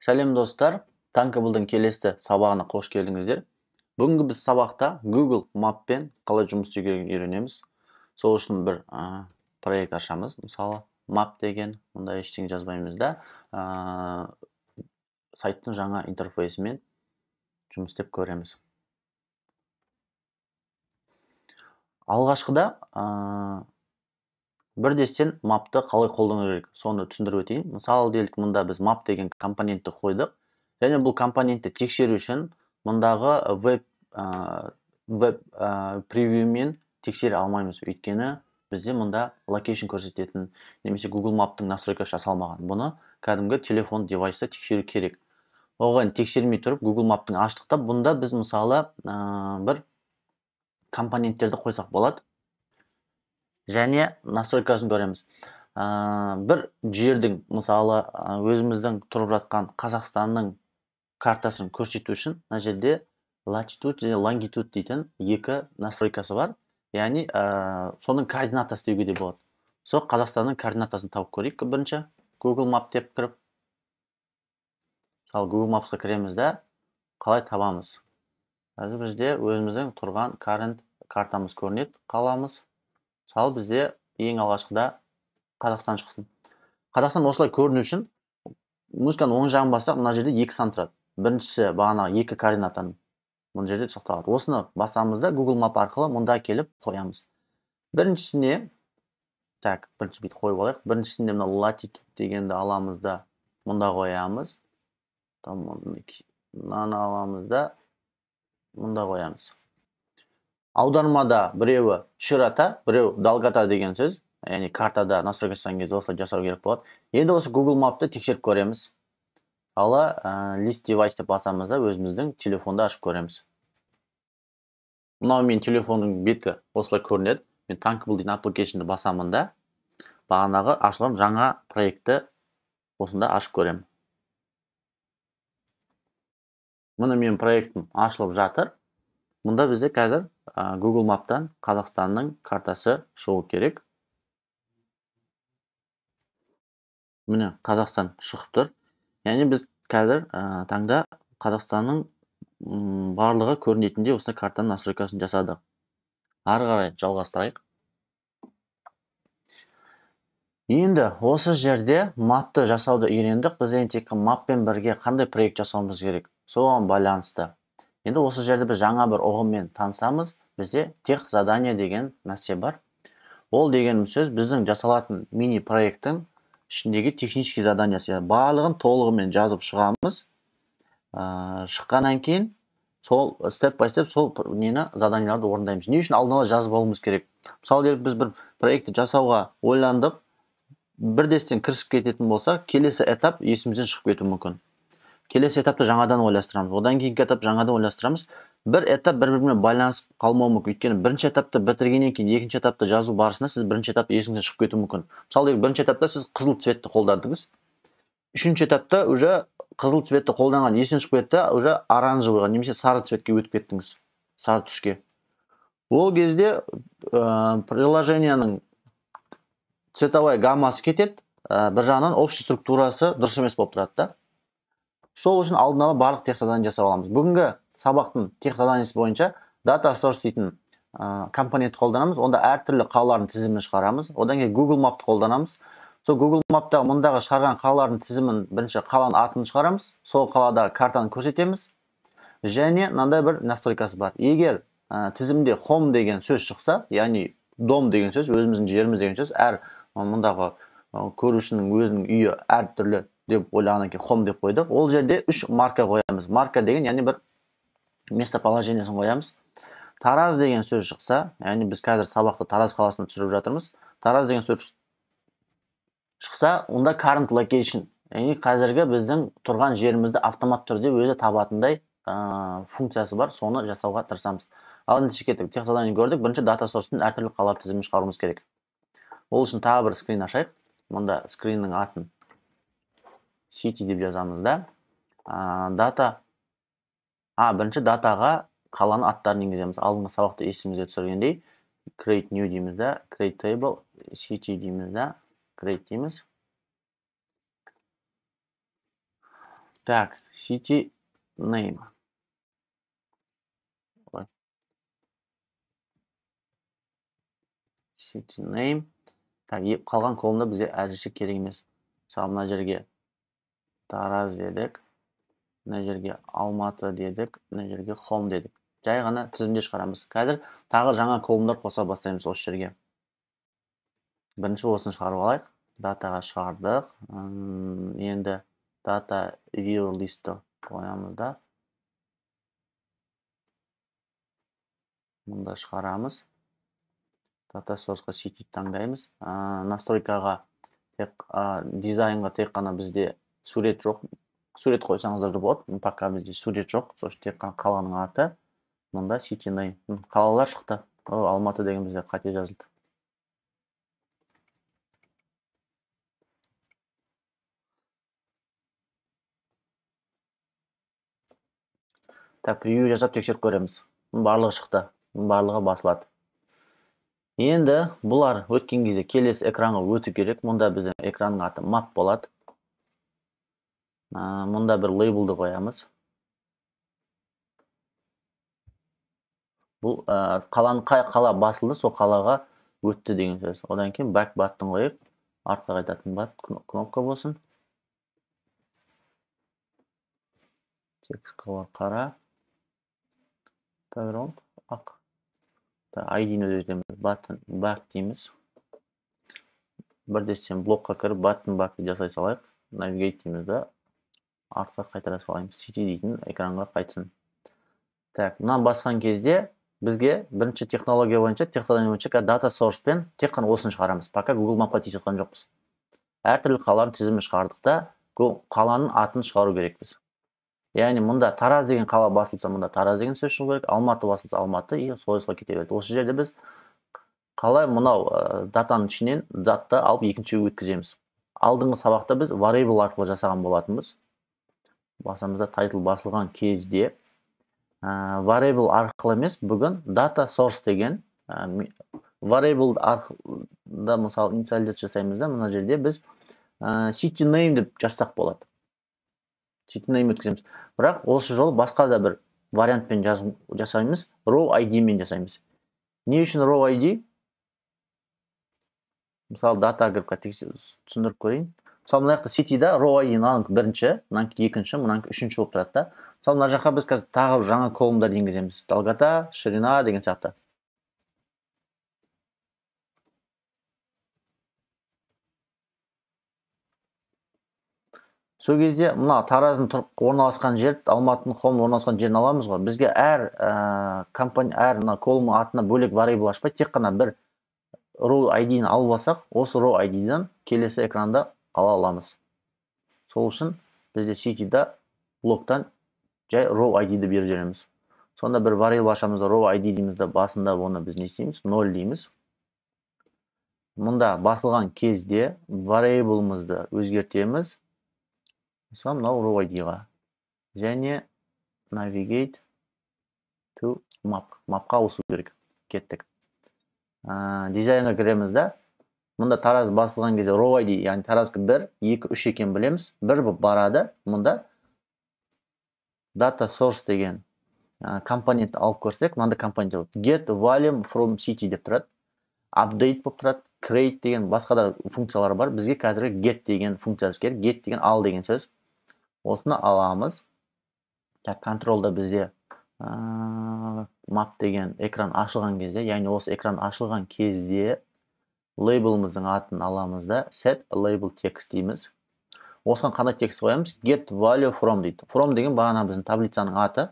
Сәлем достар, Tankable'дың келесі сабағына қош келдіңіздер. Бүгінгі біз сабақта Google Map'пен қалай жұмыс істеуге үйренеміз. Сол үшін бір проект ашамыз. Мысалы, Map деген, мұнда ештеңе жазбаймыз да, сайттың жаңа интерфейсімен жұмыс істеп көреміз. Алғашқыда бірден Map'ты қалай қолдану керек, соны түсіндіріп өтейін. Мысалы, делік, мұнда біз Map деген компонентті қойдық. Және бұл компонентті тексеру үшін мұндағы веб превьюмен тексере алмаймыз. Өйткені бізде мұнда локейшн көрсететін немесе Google Map'тың настройкасы жасалмаған. Бұны кәдімгі телефон девайста тексеру керек. Оған тексермей тұрып Google Map'тың аштықта бұнда біз мысалы бір компоненттерді қойсақ болады. Және настройкасын көреміз. Бір жердің, мысалы, өзіміздің тұрып жатқан Қазақстанның картасын көрсету үшін, мына жерде latitude және longitude дейтін екі настройкасы бар. Яғни, соның координатасы деуге де болады. Сол Қазақстанның координатасын тауып көрейік. Бірінші Google Map деп кіріп, мысалы, Google Mapsқа кіреміз де, қалай табамыз? Қазір бізде өзіміздің тұрған картамыз көрінеді, қаламыз. Мысалы, бізде ең алғашқыда Қазақстан шықсын. Қазақстан осылай көріну үшін музыканың оң жағын бассақ, мына жерде екі сан тұрады. Біріншісі бағана екі координатаны мұн жерде сақталады. Осыны басамызда Google Map арқылы мұнда келіп қоямыз. Біріншісіне, бірінші бит қойып алайық. Біріншісінде мына latitude дегенді аламыз да, мұнда қоямыз. Мынаны аламыз да, мұнда қоямыз. Аудармада біреуі широта, біреу долгота деген сөз. Яғни картада настройка жасаған кезде осылай жасау керек болады. Енді осы Google Map'ты тексеріп көреміз. List device деп басамыз да, өзіміздің телефонды ашып көреміз. Мынау мен телефонның беті осылай көрінеді. Мен Tankable деген application'ды басамын да, бағанағы ашылған жаңа проектті осында ашып көремін. Мұны мен проектім ашылып жатыр. Мұнда бізде қазір Google Map'тан Қазақстанның картасы шығу керек. Міне, Қазақстан шығып тұр. Яғни біз қазір таңда Қазақстанның барлығы көрінетінде осындай картаның настройкасын жасадық. Ары қарай жалғастырайық. Енді осы жерде мапты жасауды үйрендік. Біз тек маппен бірге қандай проект жасауымыз керек? Соған байланысты. Енді осы жерде біз жаңа бір ұғыммен танысамыз. Бізде тех задание деген нәрсе бар. Ол деген сөз біздің жасалатын мини проекттің ішіндегі технический заданиясы. Барлығын толығымен жазып шығамыз. Шыққаннан кейін сол степ бай степ сол нені заданияларды орындаймыз. Не үшін алдын ала жазып алуымыз керек? Мысалы, біз бір проектті жасауға ойландық, бірден кірісіп кететін болса, келесі этап есімізден шығып кетуі мүмкін. Келесі этапты жаңадан ойластырамыз. Одан кейінгі этап жаңадан ойластырамыз. Бір этап бір-бірімен байланысып қалмауы мүмкін. Өйткені бірінші этапты бітіргеннен кейін екінші этапты жазу барысында сіз бірінші этап есіңізден шығып кетуі мүмкін. Мысалы, бірінші этапта сіз қызыл цветті қолдандыңыз. Үшінші этапта уже қызыл цветті қолданған есіңізден шығып кетті, уже оранжевыйға немесе сары цветке өтіп кеттіңіз. Сары түске. Ол кезде приложенияның цветовой гаммасы кетеді, бір жағынан общий структурасы дұрыс емес болып тұрады да. Сол үшін алдын ала барлық тех задание жасап аламыз. Бүгінгі сабақтың тех заданиесі бойынша data source дейтін компонентті қолданамыз. Онда әртүрлі қалалардың тізімін шығарамыз. Одан кейін Google Map'ты қолданамыз. Сол Google Map'та мұндағы шығарған қалалардың тізімін бірінші қаланың атын шығарамыз. Сол қалада картаны көрсетеміз. Және мынандай бір настройкасы бар. Егер тізімде home деген сөз шықса, яғни дом деген сөз, өзіміздің жеріміз деген сөз, әр мұндағы көрушінің өзінің үйі әртүрлі деп ойлағаннан кейін home деп қойдық. Ол жерде 3 марка қоямыз. Марка деген, яғни бір местоположениесін қоямыз. Тараз деген сөз шықса, яғни біз қазір сабақты Тараз қаласында түсіріп жатырмыз. Тараз деген сөз шықса, онда current location, яғни қазіргі біздің тұрған жерімізді автомат түрде өзі табатындай функциясы бар, соны жасауға тырысамыз. Ал енді кеттік, тех задание көрдік. Бірінші data source'тың әртүрлі қалалар тізімін шығаруымыз керек. Ол үшін тағы бір скрин ашайық. Мұнда скриннің атын city деп жазамыз да. Бірінші датаға қаланың аттарын енгіземіз. Алдыңғы сабақты есімізге түсіргендей create new дейміз да, create table, city дейміз да, create дейміз. Так, city name. Ой. City name. Так, қалған колумнда бізге әзірше керек емес. Мысалы мына жерге Тараз дедік. Мына жерге Алматы дедік. Мына жерге Home дедік. Жай ғана тізімде шығарамыз. Қазір тағы жаңа колумдар қоса бастаймыз осы жерге. Бірінші осыны шығарып алайық. Датаға шығардық. Енді data view list'і қоямыз да. Мұнда шығарамыз. Data source'ға city таңдаймыз. Настройкаға дизайнға тек қана бізде сурет жоқ. Сурет қойсаңыздар да болады. Пока бізде сурет жоқ. Сосын тек қана қаланың аты. Мұнда city name. Қалалар шықты. Алматы деген бізде қате жазылды. Так, превью жасап тексеріп көреміз. Барлығы шықты. Барлығы басылады. Енді бұлар өткен кезде келесі экранға өту керек. Мұнда біздің экранның аты map болады. Мұнда бір лейблді қоямыз. Бұл қаланың қай қала басылды, сол қалаға өтті деген сөз. Одан кейін back button қойып, артқа қайтатын кнопка болсын. Текст color қара. Background ақ. ID-ні өзгертеміз. Button back дейміз. Бірдестен блокқа кіріп button back жасай салайық. Navigate дейміз да. Артқа қайтара салайымыз. City дейтін экранға қайтсын. Так, мұнан басқан кезде бізге бірінші технология бойынша data source пен тек қана осыны шығарамыз. Пока Google Map'a тиісіп жоқпыз. Әртүрлі қаланың тізімін шығардық та, қаланың атын шығару керекпіз. Яғни мұнда Тараз деген қала басылса, мұнда Тараз деген сөз шығу керек. Алматы басылса, Алматы, солай кете береді. Осы жерде біз қалай мұнау датаның ішінен затты алып екіншіге өткіземіз. Алдыңғы сабақта біз variable арқылы жасаған болатынбыз. Басамызда title басылған кезде variable арқылы емес, бүгін data source деген variable арқылы мысалы инициализация жасаймыз да, мұна жерде біз city name деп жазсақ болады. City name өткіземіз. Бірақ осы жол басқа да бір вариантпен жасаймыз, row ID мен жасаймыз. Не үшін row ID? Мысалы data кіріп түсіндіріп көрейін. Мысалы мына жақта city'да row ID мынаның бірінші, мынаның екінші, мынаның үшінші болып тұрады да. Мысалы мына жаққа біз қазір тағы жаңа колумдар енгіземіз. Долгота, ширина деген сияқты. Сол кезде мына Тараздың орналасқан жер, Алматының Home орналасқан жерін аламыз ғой. Бізге әр колумның атына бөлек variable ашпай, тек қана бір row ID-ні алып алсақ, осы row ID-дан келесі экранда ала аламыз. Сол үшін бізде city-да блоктан жай row ID-ді беріп жібереміз. Сонда бір variable ашамыз, row ID дейміз да, басында оны біз не істейміз? 0 дейміз. Мұнда басылған кезде variable'ымызды өзгертеміз. Мысалы мынау row ID-ға. Және navigate to map. Mapқа ауысу керек. Кеттік. Дизайнға кіреміз да. Мұнда Тараз басылған кезде row ID, яғни Таразға 1, 2, 3 екен білеміз. 1 болып барады. Мұнда data source деген компонент алып көрсек, мында компонент болады. Get volume from city деп тұрады. Update болып тұрады. Create деген басқа да функциялар бар. Бізге қазіргі get деген функциясы керек. Get деген ал деген сөз. Осыны аламыз. Контролда бізде map деген экран ашылған кезде, яғни осы экран ашылған кезде лейбліміздің атын аламыз да, set label text дейміз. Осыған қандай текст қоямыз? Get value from дейді. From деген бағана біздің таблицаның аты.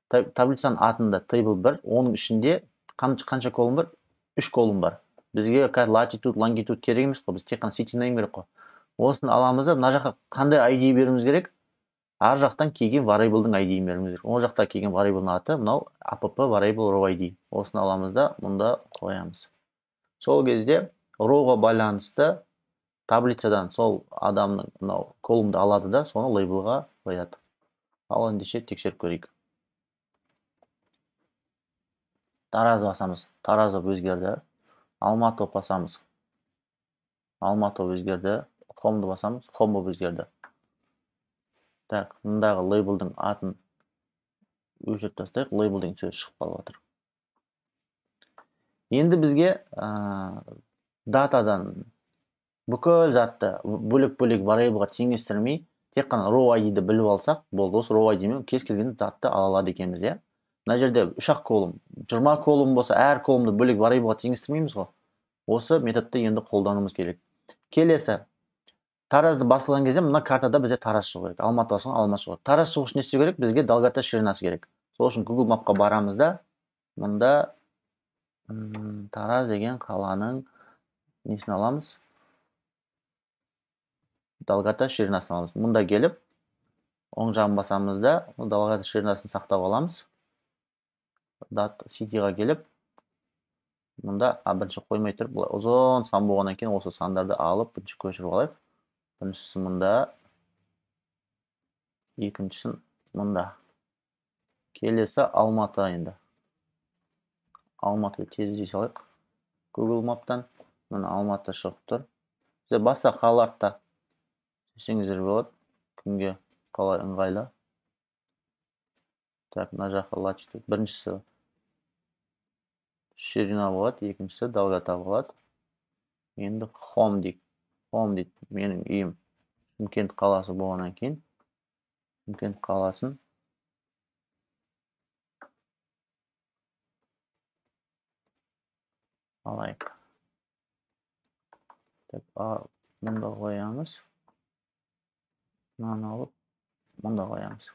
Таблицаның атында table 1, оның ішінде қанша колум бар? 3 колум бар. Бізге latitude, longitude керек емес қой, біз тек қана city name керек қой. Осыны аламыз да, мына жаққа қандай ID беруіміз керек? Ар жақтан келген variable'дың ID-ін беруіміз керек. Ол жақта келген variable'ның аты мынау app variable row ID. Осыны аламыз да, мұнда қоямыз. Сол кезде row-ға байланысты таблицадан сол адамның мынау колумды алады да, соны лейблға қояды. Ал ендеше тексеріп көрейік. Тараз басамыз. Тараз өзгерді. Алматы басамыз. Алматы өзгерді. Home'ды басамыз. Home өзгерді. Так, мындағы лейблдің атын өшіріп тастайық, лейбл деген сөз шығып қалып отыр. Енді бізге датадан бүкіл затты бөлек-бөлек variableға теңестірмей, тек қана row ID-ді біліп алсақ, болды. Осы row ID-мен кез келген затты ала алады екенбіз, иә. Мына жерде 3-ақ колум, 20 колум болса, әр колумды бөлек variableға теңестірмейміз ғой. Осы методты енді қолдануымыз керек. Келесі, таразды басылған кезде мына картада бізде тараз шығу керек. Алматы басылған Алматы шығу керек. Тараз шығу үшін не істеу керек? Бізге долгота ширинасы керек. Сол үшін Google Map'қа барамыз да, мұнда Тараз деген қаланың несін аламыз? Долгота ширинасын аламыз. Мұнда келіп, оң жағын басамыз да, долгота ширинасын сақтап аламыз. Cityға келіп, мұнда бірінші қоймай тұрып, бұлай ұзын сан болғаннан кейін осы сандарды алып, бірінші көшіріп алайық. Біріншісі мұнда, екіншісін мұнда. Келесі Алматы енді. Алматы тез іздей салайық. Google Map'тан мына Алматы шығып тұр. Бізде басқа қалаларда сеңіздер болады. Кімге қалай ыңғайлы. Так, мына жаққа latitude. Біріншісі ширина болады, екіншісі долгота болады. Енді home дейік. Home дейді. Менің үйім Шымкент қаласы болғаннан кейін Шымкент қаласын алайық. Мұнда қоямыз. Мынаны алып, мұнда қоямыз.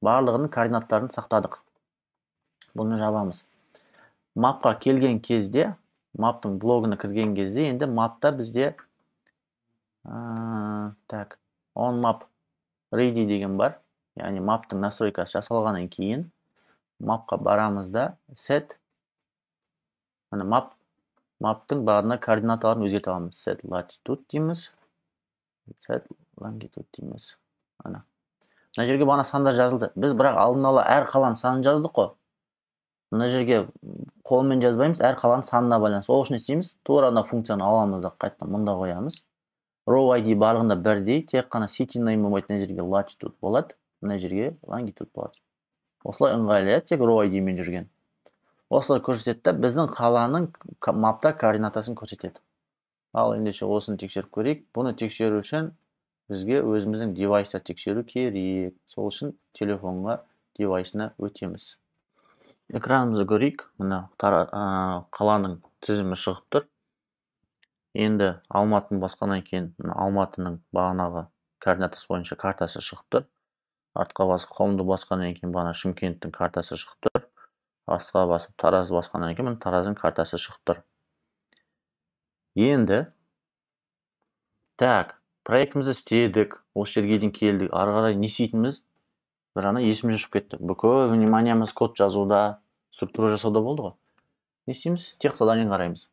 Барлығының координаттарын сақтадық. Бұны жабамыз. Мапқа келген кезде, маптың блогына кірген кезде, енді мапта бізде так, on map ready деген бар. Яғни маптың настройкасы жасалғаннан кейін мапқа барамыз да set маптың бағына координаталарын өзгерте аламыз. Set latitude дейміз. Set longitude дейміз. Мына жерге бағана сандар жазылды. Біз бірақ алдын ала әр қаланың санын жаздық қой. Мына жерге қолмен жазбаймыз, әр қаланың санына байланысты. Ол үшін не істейміз? Тура ана функцияны аламыз да қайтадан мұнда қоямыз. Row ID барлығында бірдей, тек қана city name болмайды, мына жерге latitude болады, мына жерге longitude болады. Осылай ыңғайлы, тек row ID мен жүрген. Осылай көрсетеді, біздің қаланың мапта координатасын көрсетеді. Ал ендеше осыны тексеріп көрейік. Бұны тексеру үшін бізге өзіміздің девайсты тексеру керек. Сол үшін телефонға девайсына өтеміз. Экранымызды көрейік. Мына қаланың тізімі шығып тұр. Енді Алматының басқаннан кейін Алматының бағанағы координатасы бойынша картасы шығып тұр. Артқа басып Home'ды басқаннан кейін бағана Шымкенттің картасы шығып тұр. Артқа басып Таразды басқаннан кейін Тараздың картасы шығып тұр. Енді так, проектімізді істедік. Осы жерге дейін келдік. Ары қарай не істейтініміз бір ана есімнен шығып кетті. Бүкіл вниманиямыз код жазуда, структура жасауда болды ғой. Не істейміз? Тек заданиені қараймыз.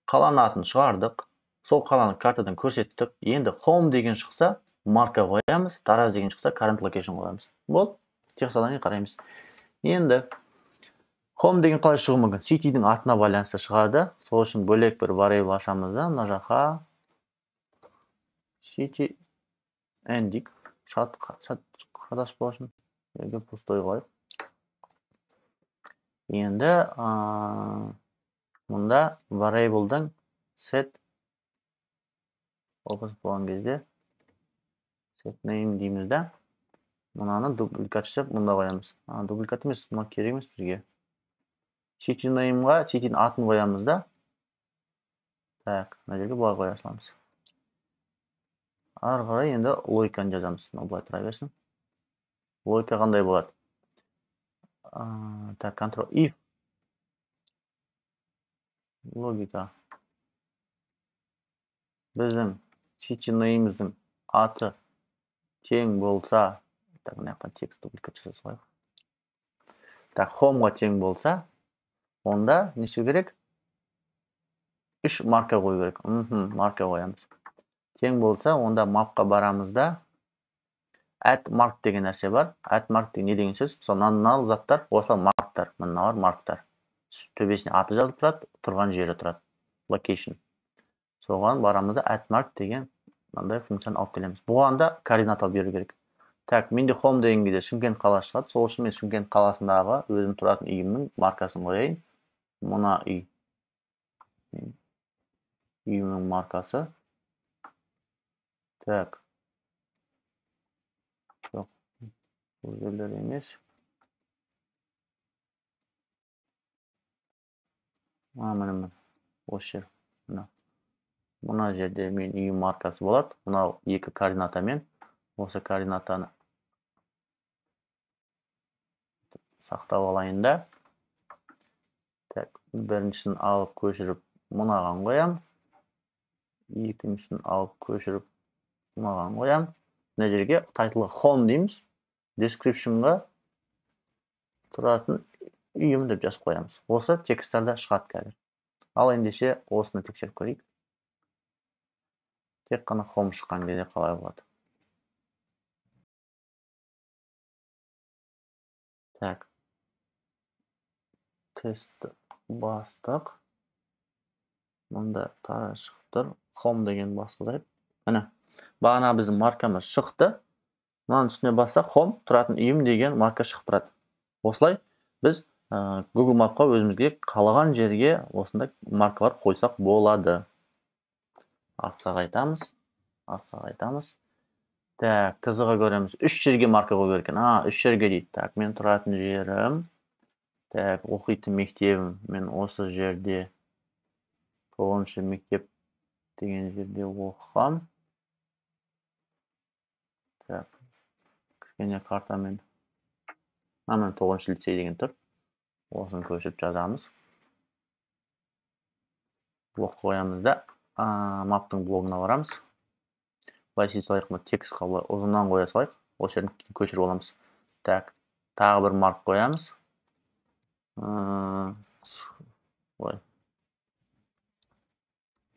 Қаланың атын шығардық. Сол қаланы картадан көрсеттік. Енді home деген шықса, марка қоямыз. Тараз деген шықса, current location қоямыз. Болды. Тек заданиені қараймыз. Енді home деген қалай шығуы мүмкін? Cityдің атына байланысты шығады. Сол үшін бөлек бір variable ашамыз да, мына жаққа city ending шат қадас болсын. Yerге пустой қойып. Енді мұнда variable'дың set опыс болған кезде set name дейміз да. Мұнаны дубликат жасап мұнда қоямыз. Дубликат емес, мұна керек емес бізге. City name'ға city'дің атын қоямыз да. Так, мына жерге бұлай қоя саламыз. Ары қарай енді логиканы жазамыз. Бұлай тұра берсін. Логика қандай болады? Так, control if логика біздің city name'іміздің аты тең болса, так, мына жақтан текст дубликат жасай салайық. Так, home'ға тең болса, онда не істеу керек? 3 марка қою керек. Марка қоямыз. Тең болса, онда мапқа барамыз да add mark деген нәрсе бар. Add mark деген не деген сөз? Мысалы, мынау заттар, осылар марктар. Мыналар марктар. Төбесіне аты жазылып тұрады, тұрған жері тұрады. Location. Соған барамыз да add mark деген мынандай функцияны алып келеміз. Бұған да координат алып беру керек. Так, менде home деген кезде Шымкент қаласы шығады. Сол үшін мен Шымкент қаласындағы өзім тұратын үйімнің маркасын қояйын. Мына үй. Үйімнің маркасы. Так. Жоқ. Бұл жерлер емес. Міне. Осы жер. Мына жерде мен үйім маркасы болады. Мынау екі координатамен. Осы координатаны сақтап алайын да. Так, біріншісін алып көшіріп мынаған қоям. Екіншісін алып көшіріп мынаған қоям. Мына жерге тайтылға home дейміз. Descriptionға тұратын үйім деп жазып қоямыз. Осы тексттарда шығады қазір. Ал ендеше осыны тексеріп көрейік. Тек қана home шыққан кезде қалай болады. Так. Тестті бастық. Мұнда тараз шықтыр. Home деген басқызайып. Міне. Бағана біздің маркамыз шықты. Мұның үстіне бассақ home тұратын үйім деген марка шығып тұрады. Осылай біз Google Map'қа өзімізге қалаған жерге осындай маркалар қойсақ болады. Артқа қайтамыз. Так, тызыға көреміз. 3 жерге марка қою керек екен. 3 жерге дейді. Так, мен тұратын жерім. Так, оқитын мектебім. Мен осы жерде 9-шы мектеп деген жерде оқығам. Так, кішкене картамен. Мен 9-шы лицей деген тұр. Осын көшіп жазамыз. Блок қоямыз да. Маптың блогына барамыз. Былай істей салайық, текстқа ұзыннан қоя салайық. Осы жерін көшіріп аламыз. Так, тағы бір марк қоямыз.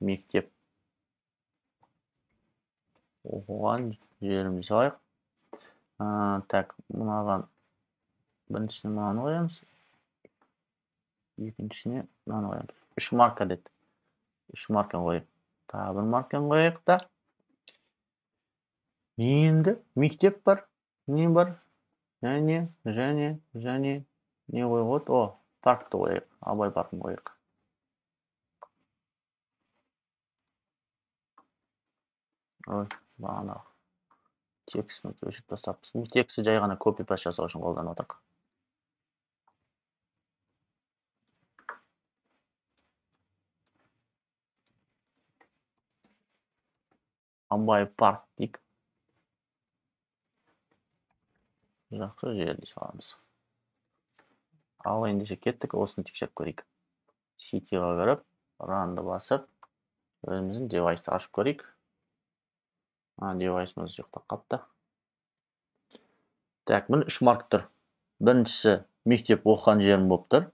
Мектеп оқыған жерімді салайық. Так, мынаған біріншісіне мынаны қоямыз. Екіншісіне мынаны қоямыз. 3 марка деді. 3 марка қойып. Тағы бір марканы қойып та. Енді мектеп бар. Не бар? Және не қойғыд? Паркты қойық. Абай паркын қойық. Бағана текстін өшіп бастаппыз. Тексті жай ғана copy-paste жасау үшін қолданып отырмыз. Абай парк дейік. Жақсы жерді саламыз. Ал ендеше кеттік, осыны тексеріп көрейік. City'ға кіріп, run'ды басып, өзіміздің девайсты ашып көрейік. Девайсымыз жоқта қапты. Так, міне 3 марк тұр. Біріншісі мектеп оқыған жерім болып тұр.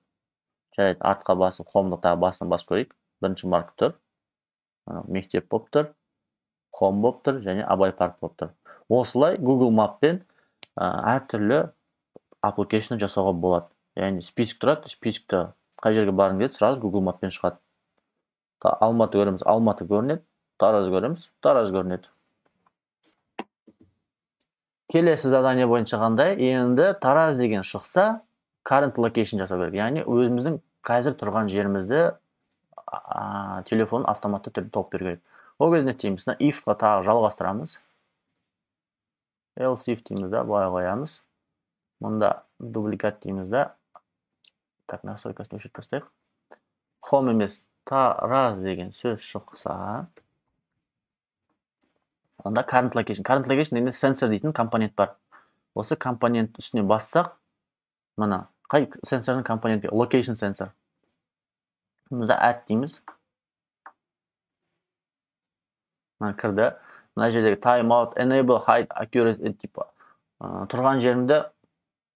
Жарайды, артқа басып, home'ды тағы басын басып көрейік. Бірінші марк тұр. Мектеп болып тұр. Home болып тұр, және Абай парк болып тұр. Осылай Google Map'пен әртүрлі application жасауға болады. Яғни список тұрады, списокта қай жерге барғың келеді, сразу Google Map'пен шығады. Алматы көреміз, Алматы көрінеді. Тараз көреміз, Тараз көрінеді. Келесі задание бойынша қандай? Енді Тараз деген шықса, current location жасау керек. Яғни өзіміздің қазір тұрған жерімізді телефон автоматты түрде тауып беру керек. Ол кезде не істейміз? If-қа тағы жалғастырамыз. Else if дейміз да, былай қоямыз. Мұнда дубликат дейміз да. Так, настройкасын өшіріп тастайық. Home емес, Тараз деген сөз шықса, онда current location. Current location деген sensor дейтін компонент бар. Осы компонент үстіне бассақ, мына қай сенсорның компоненті? Location sensor. Мұнда add дейміз. Мына кірді. Мына жердегі timeout, enable, hide, accurate типі. Тұрған жерімді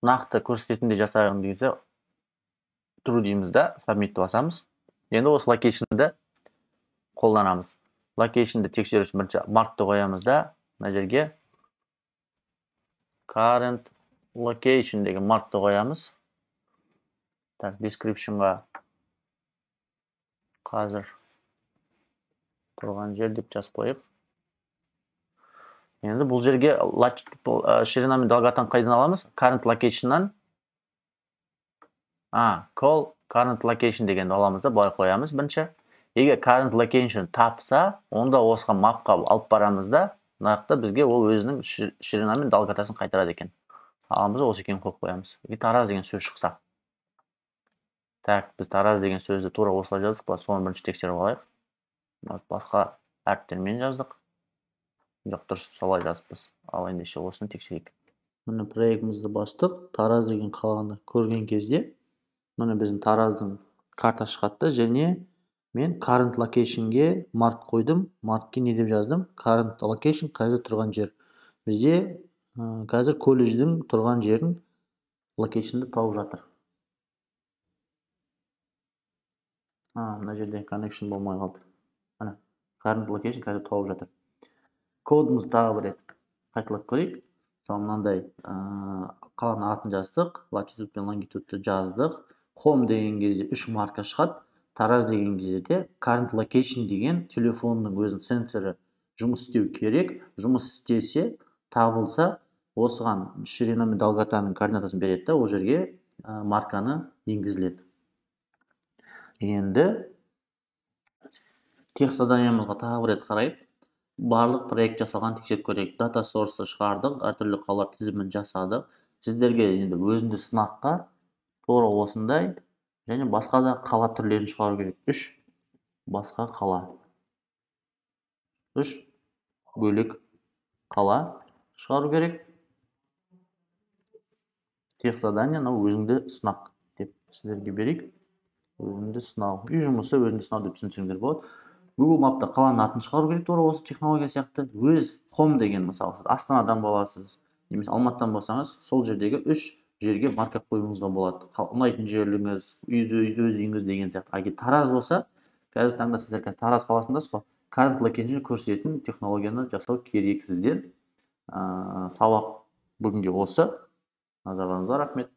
нақты көрсететіндей жасағым дегенде true дейміз да, submit'ті басамыз. Енді осы location'ды қолданамыз. Location'ды тексеру үшін бірінші mark'ты қоямыз да, мына жерге current location деген mark'ты қоямыз. Так, description'ға қазір тұрған жер деп жазып қойып. Енді бұл жерге ширина мен долготаны қайдан аламыз? Current location'нан call current location дегенді аламыз да былай қоямыз бірінші. Егер current location тапса, онда осыған мапқа алып барамыз да, мына бізге ол өзінің ширина мен долготасын қайтарады екен. Аламыз осы екенін қойып қоямыз. Егер Тараз деген сөз шықса. Так, біз Тараз деген сөзді тура осылай жаздық па, соны бірінші тексеріп алайық. Басқа әріптермен жаздық. Жоқ, дұрыс, солай жазыппыз. Ал ендеше осыны тексерейік. Міне проектімізді бастық. Тараз деген қаланы көрген кезде, міне біздің Тараздың карта шығатты, және мен current location'ге марк қойдым. Маркке не деп жаздым? Current location қазір тұрған жер. Бізде қазір колледждің тұрған жерін location'ды тауып жатыр. Мына жерде connection болмай қалды. Міне, current location қазір тауып жатыр. Кодымызды тағы бір рет қайталап көрейік. Мысалы мынандай қаланың атын жаздық, latitude пен longitude жаздық. Home деген кезде 3 марка шығады. Тараз деген кезде current location деген телефонның өзінің сенсоры жұмыс істеу керек. Жұмыс істесе, табылса, осыған ширина мен долготаның координатасын береді, ол жерге марканы енгізіледі. Енді текст заданиямызға тағы бір рет қарайық. Барлық проект жасалған тексеріп көрейік. Data source шығардық, әртүрлі қалалар тізімін жасадық. Сіздерге енді өзінде сынаққа тура осындай және басқа да қала түрлерін шығару керек. 3 басқа қала. 3 бөлек қала шығару керек. Текст задание өзіңді сынақ деп сіздерге берейік. Өзіңді сынау. Үй жұмысы өзіңді сынау деп түсінсеңдер болады. Google Map'та қаланың атын шығару керек, тура осы технология сияқты. Өз home деген, мысалы, сіз Астанадан боласыз, немесе Алматыдан болсаңыз, сол жердегі 3 жерге марка қоюыңызға болады. Ұнайтын жерлеріңіз, өз үйіңіз деген сияқты. Егер Тараз болса, қазір таңда сіздер Тараз қаласындасыз ғой. Current location көрсететін технологияны жасау керек сіздер. Сабақ бүгінге осы. Назарларыңызға рахмет.